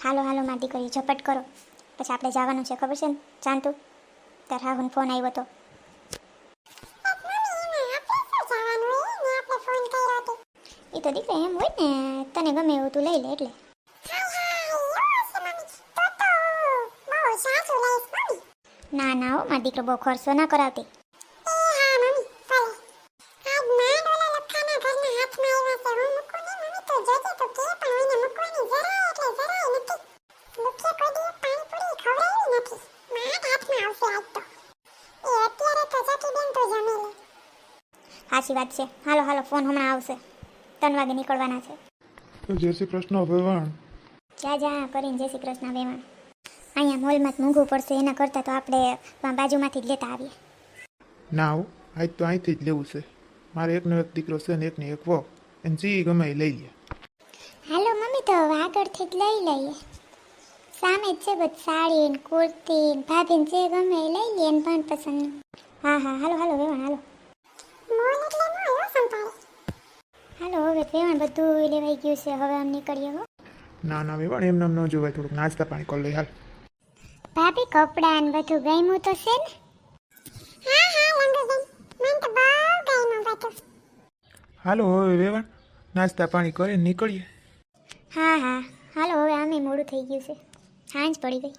હાલો હાલો મારી દીકરી ઝપટ કરો, પછી આપણે જવાનું છે ખબર છે ને ચાંતુ. તાર હાહુનો ફોન આવ્યો તો. એ તો દીકરા એમ હોય ને, તને ગમે એવું તું લઈ લે એટલે. ના ના હો મારો દીકરો બહુ ખર્ચો ના કરાવતી. સાચી વાત છે. હાલો હાલો ફોન હમણાં આવશે, 3 વાગે નીકળવાના છે. તો જય શ્રી કૃષ્ણ ભગવાન. જા જા કરીને જય શ્રી કૃષ્ણ વેવાણ. અહીંયા મોલમાં જ મોંઘું પડશે એના કરતાં તો આપણે બાજુમાંથી જ લેતા આવીએ. ના હો, આજ તો અહીંથી જ લેવું છે. મારે એકનો એક દીકરો છે ને એકને એક વહુ, એને જે ગમે એ લઈ લે. હાલો મમ્મી તો હવે આગળથી જ લઈ લઈએ. સામે જ છે બધ સાડી ને કુર્તી ને ભાભીને જે ગમે એ લઈ લઈએ ને મનપસંદ. હા હા હાલો હાલો વેવાણ હાલો. હાલો હવે વેવાણ બધું લેવાઈ ગયું છે, હવે આમ નીકળીએ હો. ના ના વેવાણ એમ નામ ન જોવાય, થોડુંક નાસ્તા પાણી કરી લઈ હાલ. ભાભી કપડાં ને બધું ગમ્યું તો છે ને? હા હા લંગુબેન, મને તો બહુ ગમ્યું બધું. હાલો હવે વેવાણ નાસ્તા પાણી કરીને નીકળીએ. હા હા હાલો હવે આમે મોડું થઈ ગયું છે, સાંજ પડી ગઈ.